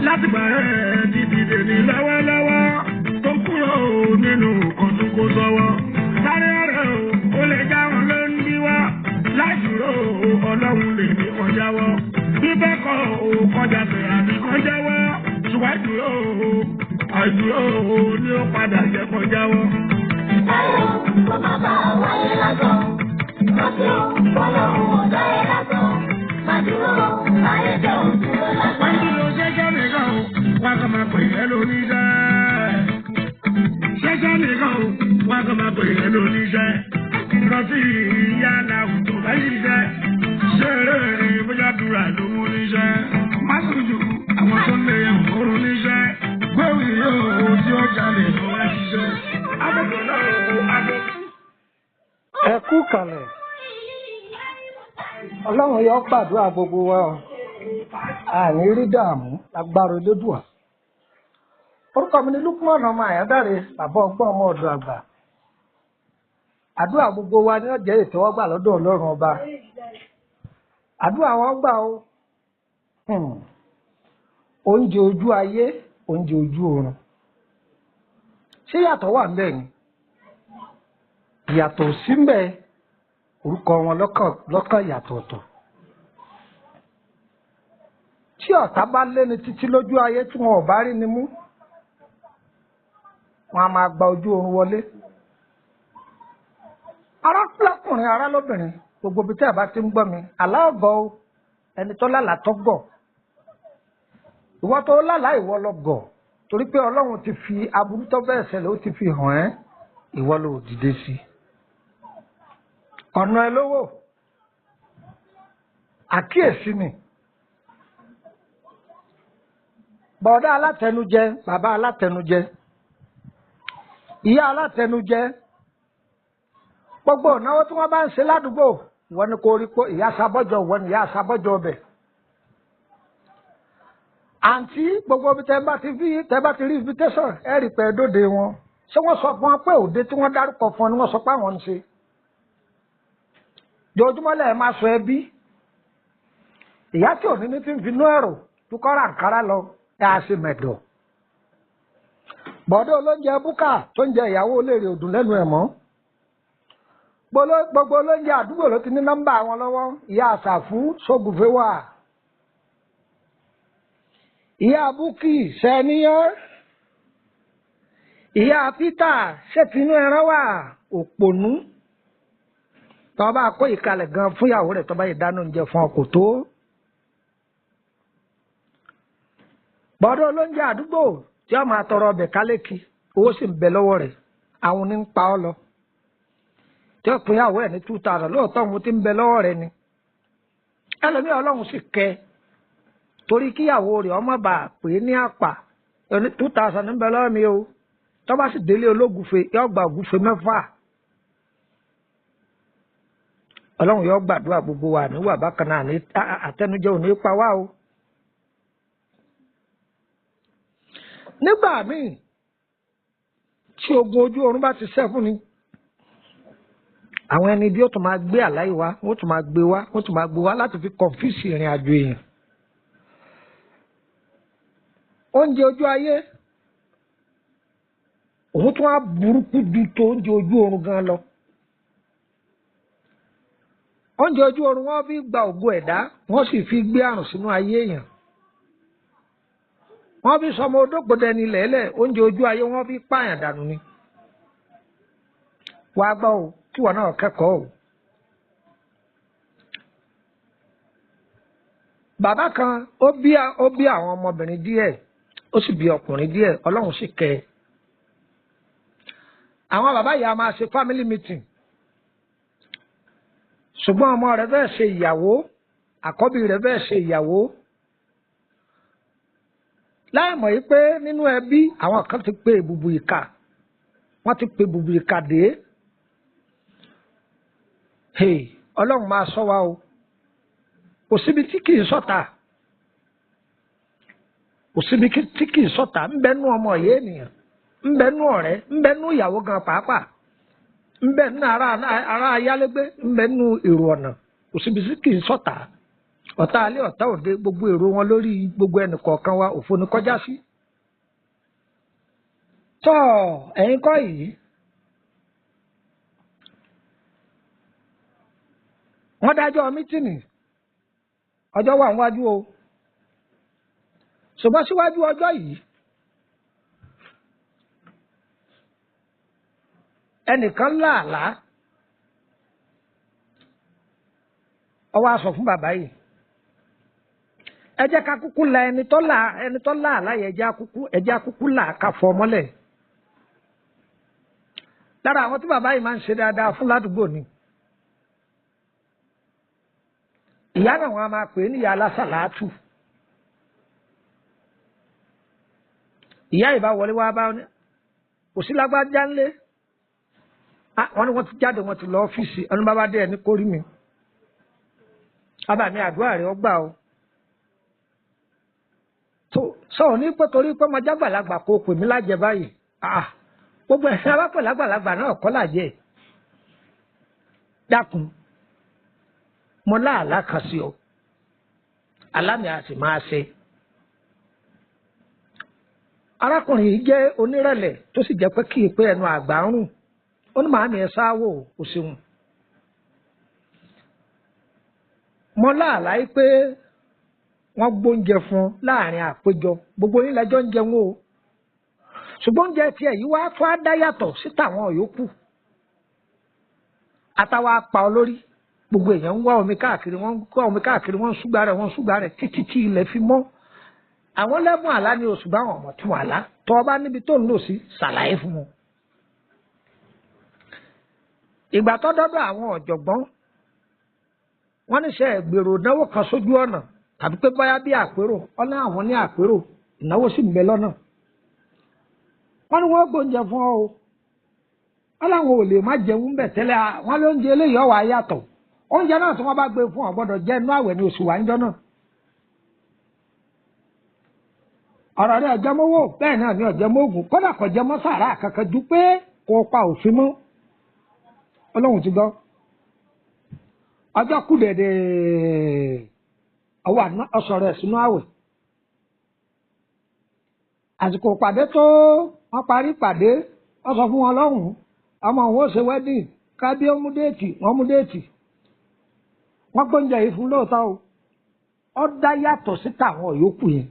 Láti gbà ẹ́ dídìde ní lọ́wọ́lọ́wọ́ tó kúrò nínú ọdún kó sọ́wọ́. Sáré ọ̀rẹ́ o, ó lè já wọn ló ń díwọ́. Láìdúró ọlọ́run lè ní kọjáwọ́. Bíbẹ́ kọ́ o kọjá bẹ̀rẹ̀ àbí kọjáwọ́. Ṣùgbọ́n àìdúró ni ó padà jẹ́ kọjáwọ́. Táyọ̀ kó má bàa wáyé lásán. Rántí o, ọlọ́run ọ̀dá ẹ̀ lásán. Màdúró ayé jẹ́ òdúró lásán. Wọ́n kọ́ máa pè é lóníṣẹ́. Ṣẹ́ṣẹ́ nìkan o, wọ́n kọ́ máa pè é lóníṣẹ́. Rántí ìyá làwùjọ bá ṣiṣẹ́. Ṣeré bóyá dúrà ló mú níṣẹ́. Má sojú àwọn tó lè òórùn níṣẹ́. Gbéwì yóò tí ó jalè ló wá ṣiṣẹ́. Abẹ́kọ̀ náà o, abẹ́. Ẹ kú kalẹ̀. Ọlọ́run yóò gbàdúrà gbogbo wa o. Àní rí dààmú lágbára Elédùà. Orúkọ mi ni Lukman ọmọ Àyádáre, bàbá ọgbọ́n ọmọ ọ̀dọ̀ àgbà. Àdúrà gbogbo wa ni ó jẹ́ ìtẹ́wọ́gbà lọ́dọ̀ Ọlọ́run ọba. Àdúrà wọn gbà o. Oúnjẹ ojú ayé, oúnjẹ ojú oorun. Ṣé yàtọ̀ wà ńbẹ̀ ni? Ìyàtọ̀ sí ńbẹ̀, orúkọ wọn lọ́kàn yàtọ̀ ọ̀tọ̀. Tí ọ̀tá bá léni títí lójú ayé tí wọn ò bá rí ni mú, wọn a máa gba ojú oorun wọlé. Ará lọ́kùnrin, ará lóbìnrin, gbogbo ibi tí ẹ bá ti ń gbọ́ mi, àlá ọ̀gọ̀ o, ẹni tó lálàá tó gọ̀. Ìwọ tó lálàá ìwọ lọ gọ̀, torí pé Ọlọ́run ti fi aburú tó bẹ́ẹ̀ ṣẹlẹ̀ ó ti fi hàn ẹ́, ìwọ ló dìde sí. Ọ̀nà ẹ lówó, àkíyèsí ni. Bọ̀dá alátẹnujẹ, bàbá alátẹnujẹ, ìyá alátẹnujẹ, gbogbo ìnáwó tí wọ́n bá ń ṣe ládùúgbò, wọ́n ní kó rí pé ìyá sábọ́jọ wọ́n ní ìyá sábọ́jọ ọbẹ̀. Àǹtí gbogbo ibi tẹ́ bá ti rí invitation ẹ rí pé dóde wọn. Ṣé wọ́n sọ fún wọn pé òde tí wọ́n dárúkọ fún ọ ni wọ́n sọ pé àwọn ń ṣe? Jojúmọ́ lẹ́ẹ̀ máa sọ ẹbí. Ìyá tí ò ní ti ń finú ẹ̀rọ tó kọ́ra àǹkárá lọ. Tá a ṣe mẹ̀dọ̀. Bọ̀dọ̀ olóúnjẹ búkà tó ń jẹ ìyàwó olóèrè òdùn lẹ́nu ẹ̀ mọ́. Gbogbo olóúnjẹ àdúgbò ló ti ní nọ́mbà wọn lọ́wọ́. Ìyá àṣàfù sógùnfẹ́ wà. Ìyá búkì sẹ́níyàn. Ìyá Pítà ṣètìnú ẹran wà. Òpònú. Tọ́ bá kó ìkalẹ̀ gan fún ìyàwó rẹ̀ tọ́ bá yìí dáná oúnjẹ fún ọkọ̀ tó. Bọ́dọ̀ olóúnjẹ àdúgbò tí ó máa tọrọ ọbẹ̀ kálékì owó sì ń bẹ lọ́wọ́ rẹ̀ àwọn ní ń pa ọ́ lọ tí ó pín ìyàwó ẹ̀ ní 2000 lóòótọ́ òun ti ń bẹ lọ́wọ́ rẹ̀ ni ẹlòmíì Ọlọ́run sì kẹ́ torí kíyàwó rẹ̀ ọmọ bá pè é ní àpà 2000 ń bẹ lọ́wọ́ mi o tó bá sì délé ológùfe yóò gba ògùfe 6. Ọlọ́run yóò gbàdúrà gbogbo wa níwà bákan náà ní àtẹnujẹ ò ní pa wá o. Nígbà míì tí ogun ojú oorun bá ti ṣẹ́ fún ni àwọn ẹni bí ó tún máa gbé àláì wá wọ́n tún máa gbé wá láti fi kọ̀ǹfíìsì ìrìn àjò èèyàn. Oúnjẹ ojú ayé òun tún á burúkú ju tó oúnjẹ ojú oorun gan lọ. Oúnjẹ ojú oorun wọ́n fi gba ògo ẹ̀dá wọ́n sì fi gbé àrùn sínú ayé èèyàn. Wọ́n fi sọmọ odógbòdẹ ní lẹ́lẹ̀ oúnjẹ ojú ayé wọ́n fi pààyàn dànù ni. Wàá gbọ́ o kí wọ́n náà kẹ́kọ̀ọ́ o. Bàbá kan ó bí àwọn ọmọbìnrin díẹ̀ ó sì bí ọkùnrin díẹ̀ Ọlọ́run sì kẹ́ ẹ. Àwọn bàbá yìí a máa ṣe family meeting. ṣùgbọ́n ọmọ rẹ̀ fẹ́ ṣe ìyàwó àkọ́bí rẹ̀ fẹ́ ṣe ìyàwó láì mọ̀ yìí pé nínú ẹbí àwọn kan ti pe èbùbù ìkà wọ́n ti pe èbùbù ìkà dé ọlọ́run máa ṣọ́ wa o kò síbi tí kì í ṣọ̀tá kò síbi tí kì í ṣọ̀tá ń bẹ́nu ọmọ ìyá ènìyàn ń bẹ́nu ọ̀rẹ́ ń bẹ́nu ìyàwó gan pàápàá ń bẹ́nu ara ayálégbé ń bẹ́nu èrò ọ̀nà kò síbi tí kì í ṣọ̀tá ọ̀tá alẹ́ ọ̀tá òde gbogbo èrò wọn lórí gbogbo ẹnì kọ̀ọ̀kan wa òfo ni kọjá sí. tọ́ ẹ̀yin kọ́ yìí wọ́n dájọ́ mítìnì ọjọ́ wà níwájú o ṣùgbọ́n síwájú ọjọ́ yìí ẹnìkan láàlá ó wá sọ fún bàbá yìí ẹ jẹ́ ká kúkú la ẹni tó láàlá yẹ ẹ jẹ́ kúkú là ká fọ́ mọ́lẹ̀ lára àwọn tí bàbá yìí máa ń ṣe dáadáa fún ládùúgbò ni ìyá náà wọn a máa pè é níyà alásàlátù ìyá ìbá wọlé wá bá kò sí lágbájá ńlé wọn ni wọn ti jáde wọn ti lọ ọ́fíìsì ẹni bá dé ẹni kórìí mi bàbá mi àdúrà rẹ ọgbà o sọ ní pé torí pé mo jágbàlagbà kó pè mí lájẹ báyìí gbogbo ẹ̀sìn abápẹ̀ lágbàlagbà náà kọ́ làjẹ́ dákun mo láàlá kan sí ọ alámì a sì máa ṣe arákùnrin yìí jẹ́ onírẹ̀lẹ̀ tó sì jẹ́ pé kí n pé ẹnu àgbà ń rùn ó ní màámi ẹ sáwò ó ṣeun mo láàlá yìí pé wọ́n gbóúnjẹ fún láàrin àpéjọ gbogbo yín lẹ́jọ́ ń jẹun o ṣùgbọ́n oúnjẹ tiẹ̀ yìí wá tó á dá yàtọ̀ sí tàwọn yòókù àtàwọn apá olórí gbogbo èèyàn ń wá omi káàkiri wọ́n ń ṣúgbà rẹ̀ títí tí ilẹ̀ fi mọ́ àwọn lẹ́bùn àlá ni oṣù báwọn ọmọ tún àlá tó ọba níbi tó ń lò sí ṣàlàyé fún wọn. ìgbà tó dọ́dọ̀ àwọn ọ̀jọ̀gbọ́n wọ́n níṣẹ́ ìgbèrò ìnáwó kan sójú ọ̀nà tàbí pé báyá bí àpérò ọ̀nà àwọn ní àpérò ìnáwó sì ń bẹ lọ́nà wọ́n ní wọ́n gbóúnjẹ fún ọ o wọ́n láwọn ò lè má jẹun bẹ̀ tẹ́lẹ̀ wọ́n lóúnjẹ eléyìí ọ̀wà yàtọ̀ oúnjẹ náà tí wọ́n bá gbé fún ọ gbọ́dọ̀ jẹ́ inú àwẹ̀ ní oṣù wáńjọ́ náà ọ̀rọ̀ rẹ̀ ọ̀jẹ̀mọ́wọ́ bẹ́ẹ̀ náà ní ọ̀jẹ̀mọ́gùn kódà kò jẹmọ́ sàrà kankan ju pé kò pa òfin mọ́ ọlọ́run ti gbọ́ ọjọ́ kù dẹ̀dẹ̀ ọwọ́ ọ̀sọ̀ rẹ̀ sínú àwẹ̀ àsìkò pàdé tó wọ́n parí pàdé wọ́n sọ fún wọn lọ́hùn ọmọ òun ó ṣe wedding kábí ó mú déètì wọ́n mú déètì wọ́n gbóúnjẹ yìí fún lóòótọ́ o ó dá yàtọ̀ sí tàwọn yòókù yẹn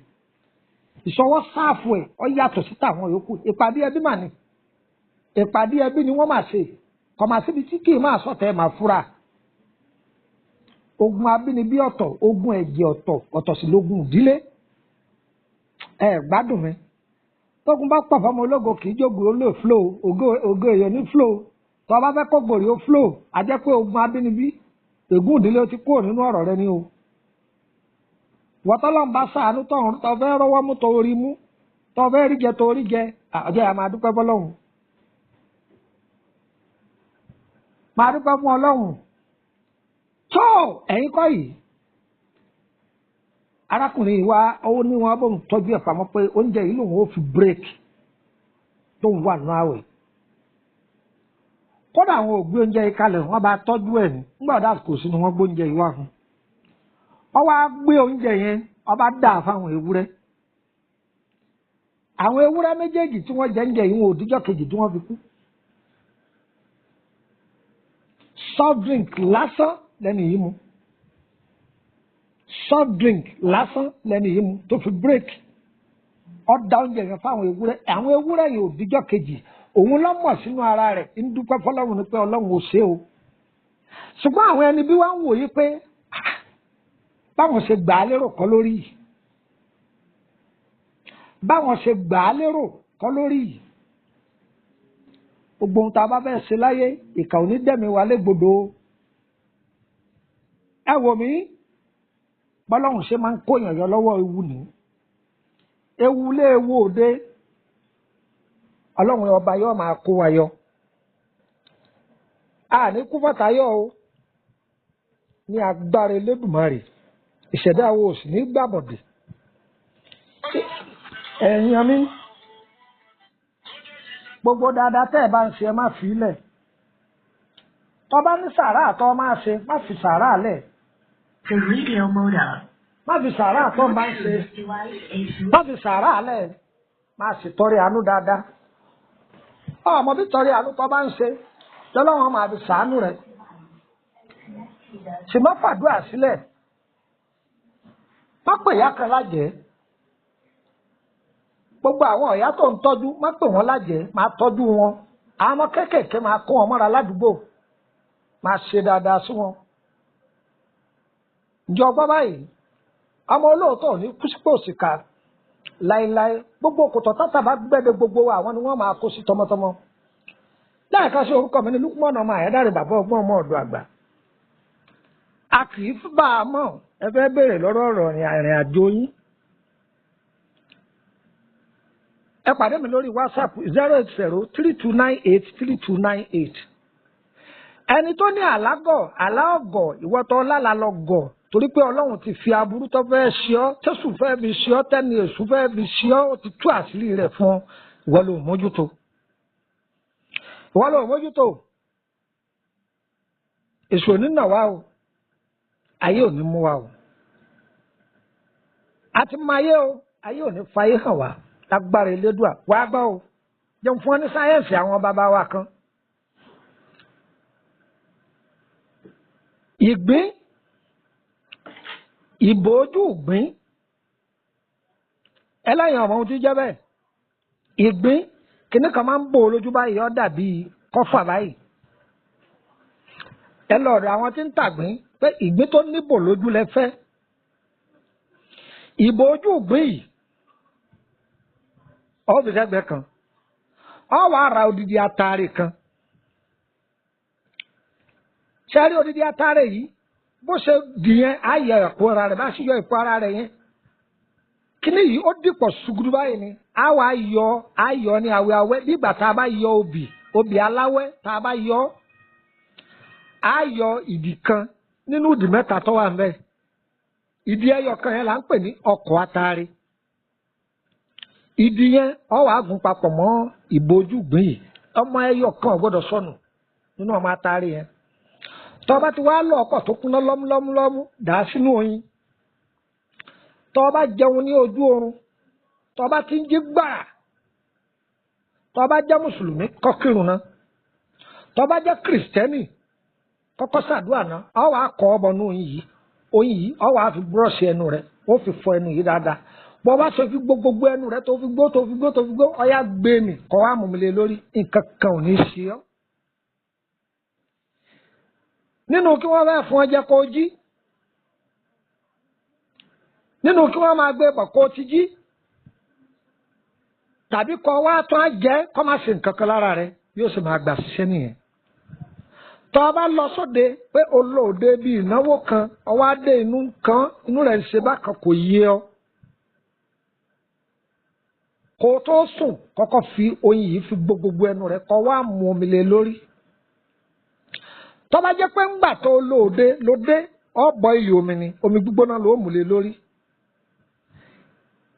ìṣọwọ́ sáàfù ẹ̀ ó yàtọ̀ sí tàwọn yòókù ìpàdé ẹbí mà ní ìpàdé ẹbí ni wọ́n máa ṣe kò máa síbi tí kì í máa sọ̀tẹ̀ ẹ̀ máa fura ogun abínibí ọ̀tọ̀ ogun ẹ̀jẹ̀ ọ̀tọ̀ sí lógun ìdílé ẹ̀ gbádùn mi tógun bá pọ̀ fọmọ ológo kì í jógun ó lè flow ògo èèyàn ní flow tó o bá fẹ́ kó gòrì ó flow á jẹ́ pé ogun abínibí ègún ìdílé ó ti kúrò nínú ọ̀rọ̀ rẹ ni o wọ́tọ́lọ́ ń bá sàánú tọ̀hún tó fẹ́ rọ́wọ́ mú tó orí mú tó fẹ́ rí jẹ tó orí jẹ ọjọ́ yà máa dúpẹ́ fọlọ́hún máa dúpẹ́ fún ọlọ́hún tó ẹ̀yin kọ́ yìí arákùnrin yìí wá owó ní wọn bóun tọ́jú ẹ̀ pamọ́ pé oúnjẹ yìí lòun ó fi bírèkì tó ń wà nínú àwẹ̀ kódà àwọn ò gbé oúnjẹ yìí kalẹ̀ wọ́n bá tọ́jú ẹ̀ ní nígbà ọ̀dà kò sí ni wọ́n gbé oúnjẹ yìí wá fún wọ́n wá gbé oúnjẹ yẹn wọ́n bá dà fáwọn ewúrẹ́ àwọn ewúrẹ́ méjèèjì tí wọ́n jẹ oúnjẹ yìí wọn ò díjọ́ kejì tí wọ́n fi kú soft drink lásán lẹ́nu yìí mu soft drink lásán lẹ́nu yìí mu tó fi break ó dá oúnjẹ yẹn fáwọn ewúrẹ́ àwọn ewúrẹ́ yìí ò díjọ́ kejì òun lọ́mọ̀ sínú ara rẹ̀ ń dúpẹ́ fọlọ́run ni pé ọlọ́run ò ṣe o ṣùgbọ́n àwọn ẹni bí wọ́n ń wòye pé báwọn ṣe gbà á lérò kọ́ lórí yìí báwọn ṣe gbà á lérò kọ́ lórí yìí gbogbo ohun tá a bá fẹ́ ṣe láyé ìkà ò ní dẹ̀mí wa légbodò ẹ wò mí bọ́lọ́hùn ṣe máa ń kóyàn yọ lọ́wọ́ ewu nìí ewu lé ewu òde ọlọ́run ọba yóò máa kó wa yọ a ní kú fàtàyọ o ní agbára Elédùmarè ìṣẹ̀dá wo sì ní gbàbọ̀dè ẹ̀yin mi gbogbo dáadáa tẹ́ ẹ̀ bá ń ṣe ẹ má fi lẹ̀ tó bá ní sàárà tó máa ṣe má fi sàárà lẹ̀ má fi sàárà tó bá ń ṣe má fi sàárà lẹ̀ má sì tọrẹ àánú dáadáa ọmọ bí tọrẹ àánú tó bá ń ṣe lọ́lọ́wọ́n máa fi sàánú rẹ̀ sì má fàdúrà sílẹ̀ má pè ìyá kan lájẹ́ gbogbo àwọn ọ̀yá tó ń tọ́jú má pè wọ́n lájẹ́ máa tọ́jú wọn àwọn ọmọ kéékèèké máa kó wọn mọ́ra ládùúgbò máa ṣe dáadáa sí wọn. ǹjọ́ gbọ́ báyìí ọmọ olóòótọ́ ní kúsípò síkà láéláé gbogbo kòtò tátà bá gbẹ́dẹ gbogbo àwọn ni wọ́n máa kó sí tọmọtọmọ. láìka sí orúkọ mi ní Lukman ọmọ Àyádáre bàbá ọgbọ́n ọmọ ọ̀dọ́ àgbà. a kì í bá a mọ̀ ẹ fẹ́ béèrè lọ́rọ̀ ọ̀rọ̀ ìrìn àjò yín. ẹ pàdé mi lórí WhatsApp 08032983298. ẹni tó ní àlágọ̀ àláọ̀gọ̀ ìwọ́tọ̀ lálàlọ́gọ̀ torí pé Ọlọ́run ti fi aburú tó fẹ́ ṣe ọ́ tẹ́sù fẹ́ fi ṣe ọ́ tẹ́ni èṣù fẹ́ fi ṣe ọ́ ó ti tú àṣírí rẹ̀ fún ọ ìwọ ló mójútó èṣù ò ní nà wá o ayé ò ní mú wa o a ti mọ ayé o ayé ò ní fayé hàn wá lágbára Elédùà wàá gbọ́ o jẹun fún ọ ní sáyẹ́ǹsì àwọn bàbá wa kan. ìgbín ìbòójú ìgbín ẹlẹ́yìn ọmọ ohun tí jẹ́ bẹ́ẹ̀ ìgbín kìnnì kan máa ń bò lójú báyìí ó dàbí kọ́fà báyìí ẹ lọ́ọ̀dọ̀ àwọn tí ń tàgbín pé ìgbín tó níbò lójú lẹ fẹ́ ìbòójú ìgbín yìí ọ́fíìsẹ́gbẹ́ kan ọ wàá ra odidi atare kan ṣẹ́rí odidi atare yìí bó ṣe dì yẹn á yọ ẹ̀kọ́ ara rẹ̀ bá ṣe yọ ẹ̀kọ́ ara rẹ̀ yẹn kíní yìí ó dìpọ̀ ṣùgbùdù báyìí ni á wà á yọ ní awẹ́ nígbà tá a bá yọ obì aláwẹ́ tá a bá yọ á yọ ìdì kan nínú ìdì mẹ́ta tó wà ńbẹ̀ ìdì ẹyọ kan yẹn là ń pè ní ọkọ̀ atare ìdì yẹn ọ wàá gún papọ̀ mọ́ ìbòjú gbìn yìí ọmọ ẹyọ kan ò gbọ́dọ̀ sọnù nínú ọmọ atare yẹn tọ́ba ti wá lọ ọkọ̀ tó kúná lọ́múlọ́mú dà á sínú oyin tọ́ba jẹun ní ojú oorun tọ́ba ti ń jí gbàrà tọ́ba jẹ́ mùsùlùmí kó kírun náà tọ́ba jẹ́ kìrìsìtẹ́nì kọ́kọ́ ṣàdúrà náà ọ wàá kọ́ ọ bọ̀ ní oyin yìí ọ wàá fi búrọ̀ṣì ẹnu rẹ̀ ó fi fọ ẹnu yìí dáadáa bọ́ bá ṣe fi gbogbo ẹnu rẹ̀ tó fi gbó ọyá gbé mi kọ́ wá mú mi lé lórí nǹkan kan ò ní ṣe ọ́. nínú kí wọ́n bá fún ọ jẹ́ kó jí nínú kí wọ́n máa gbé pọ̀ kó ti jí tàbí kọ́ wá tó á jẹ́ kọ́ máa ṣe nǹkan kan lára rẹ̀ yóò sì máa gbà ṣiṣẹ́ nìyẹn. tọ́ ọ bá lọ sóde pé olóòde bíi ìnáwó kan ọwọ́ adé inú rẹ̀ ṣe bákan kò yé ọ. kó tó sùn kọ́kọ́ fi oyin yìí fi gbogbo ẹnu rẹ̀ kọ́ wá mú omi lé lórí. tọ́ba jẹ́ pé ńgbà tó lóde ọ̀bọ̀ iyì omi ni omi gbígbóná ló mú lé lórí.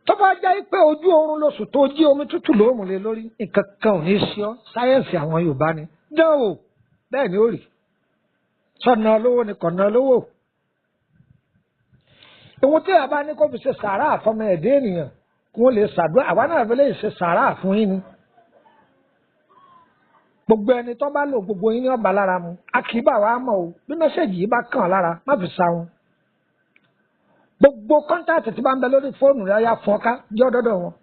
tọ́ba jẹ́ pé ojú oorun lóṣù tó jí omi tútù ló mú lé lórí nǹkan kan ò ní ṣe ọ́ sáyẹ́ǹsì àwọn Yorùbá ni dánwò bẹ́ẹ̀ ni ó rí sọ̀nà olówó ni kọ̀nà olówó. ìwọ̀n tí a bá ní kó fi ṣe sàárà àfọmọ ẹ̀dẹ́ ènìyàn kí wọ́n lè ṣàdúrà àwa náà fi lè ṣe sàárà fún yín ni. gbogbo ẹni tó bá lò gbogbo yín ní ọba lára mu a kì í bá wa mọ̀ o bí mẹ́sẹ̀gì yìí bá kàn lára má fi sa wọn. gbogbo kọ́ńtàtì tí bá ń bẹ lórí fóònù rẹ̀ ya fún ọ ká jẹ́ ọ̀dọ́dọ̀ wọn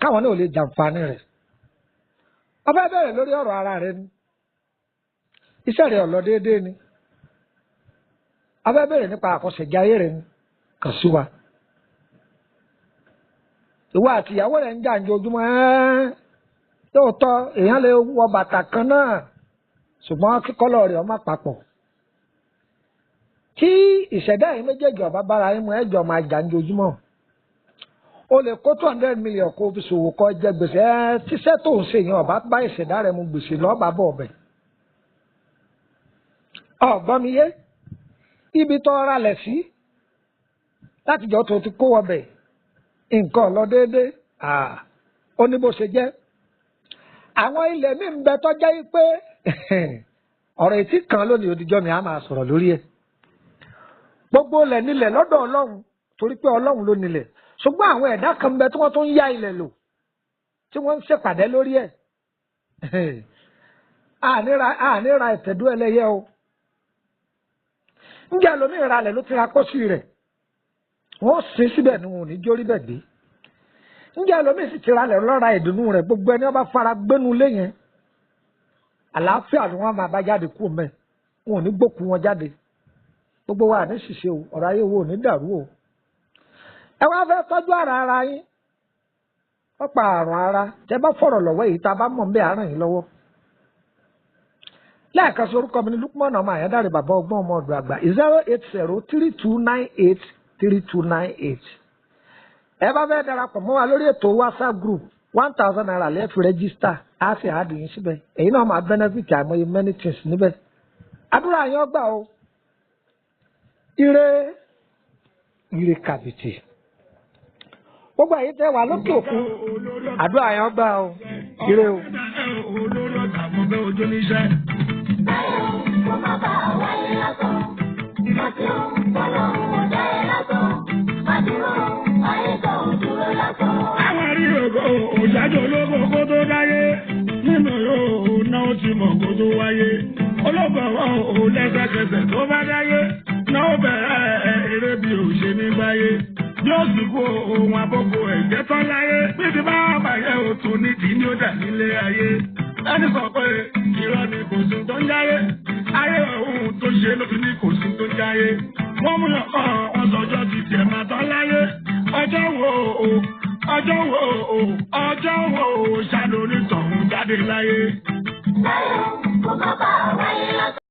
káwọn náà lè jàǹfààní rẹ̀. ọba bẹ̀rẹ̀ lórí ọ̀rọ̀ ara rẹ ni iṣẹ́ rẹ̀ ọ̀lọ́ déédéé ni ọba bẹ̀rẹ̀ nípa àkọsẹ̀jáyé rẹ ni kàn sí wa. ìwọ àti ìyàwó rẹ̀ ń jà ń jojúmọ́ lóòótọ́ èèyàn lè wọ bàtà kan náà ṣùgbọ́n kíkọ́lọ̀ rẹ̀ ọmọ papọ̀ ìṣẹ̀dá yìí méjèèjì ọ̀bá bára yín mu ẹ̀jọ̀ máa jà ńjojúmọ́ o lè kó 200 million kó fi ṣòwò kó jẹ gbèsè tíṣẹ́ tó ń ṣe yẹn ọ̀bá bá ìṣẹ̀dá rẹ̀ mu gbèsè lọ́ọ̀bá bọ̀ ọ̀bẹ̀ ọ̀gbọ́n mi yé ibi tó ra lẹ̀ sí látijọ́ tó ti kó ọbẹ̀ nǹkan lọ déédéé ó ní bó ṣe jẹ́ àwọn ilẹ̀ mi ń bẹ tó jẹ́ pé ọ̀rọ̀ ètí kan lónìí òdìjọ́ mi á máa sọ̀rọ̀ lórí ẹ̀ gbogbo ilẹ̀ nílẹ̀ lọ́dọ̀ ọlọ́run torí pé ọlọ́run ló nílẹ̀ ṣùgbọ́n àwọn ẹ̀dá kan ń bẹ tí wọ́n tún ń yá ilẹ̀ lò tí wọ́n ń ṣèpàdé lórí ẹ̀ àníra ìtẹ̀dú ẹlẹ́yẹ o ǹjẹ́ ẹlòmíì ra lẹ̀ ló ti ra kọ́sì rẹ̀ wọ́n sin síbẹ̀ ni wọn ò ní jórí bẹ̀ gbé ǹjẹ́ ẹlòmíì sì ti ra lẹ̀ lọ́ra ìdùnnú rẹ̀ gbogbo ẹni ọba fara gbénu lé yẹn àlàáfíà ni wọ́n máa bá jáde kú mẹ́ wọn ò ní gbókù wọn jáde gbogbo wa ní ṣìṣe o ọ̀rọ̀ ayé wo ò ní dàrú o ẹ wá fẹ́ tọ́jú ara yín wọ́n pa àrùn ara tẹ́ bá fọ̀rọ̀ lọ́wọ́ èyí tá a bá mọ̀ ń bẹ́ àárọ̀ yín lọ́wọ́ lẹ́ẹ̀kan sí orúkọ mi ní Lukman ọmọ Àyándáré bàbá ọgbọ́n ọmọ ọ̀dọ̀ àgbà 08032983298 ẹ bá fẹ́ darapọ̀ mọ́ wa lórí ètò WhatsApp group 1000 naira lẹ́ẹ̀fì rẹ́gísítà á sì àádùn yín síbẹ̀ èyí náà máa benefit àìmọye many things níbẹ̀ àdúrà yín ọgbà o ire kàbìtì gbogbo àyè tẹ́ wà lókè òkun àdúrà yín ọgbà o ire o. Kó má bàa wáyé lásán, rántí o, Ọlọ́run ò dá ẹ lásán, má dúró, ayé kan ò dúró lásán. Àwọn àríyànjọ òjájọ ológo kó tó dáyé, nínú yóò náà ti mọ̀ kó tó wáyé. Ológo ò lẹ́sẹ̀kẹsẹ̀ tó bá dáyé, náà ó bẹ̀rẹ̀ eré bí ò ṣe ní báyé. Yóò sì kó ohun àbókò ẹ̀jẹ̀ tán láyé, bí ti bá bàyẹ̀ òtún ní kí ni ó dà nílé ayé. Ẹni sọ pé irọ́ ni kò sí tó ń jáyé. Ayé òun tó ṣe ló fi ní kò sí tó ń jáyé. Wọ́n mú ọkọ̀ wọn sọjọ́ ti tiẹ̀ máa tán láyé. Ọjọ́ wo ṣàlórí tọ̀hún jáde láyé. Láyé o, kó má bàa wáyé lásán.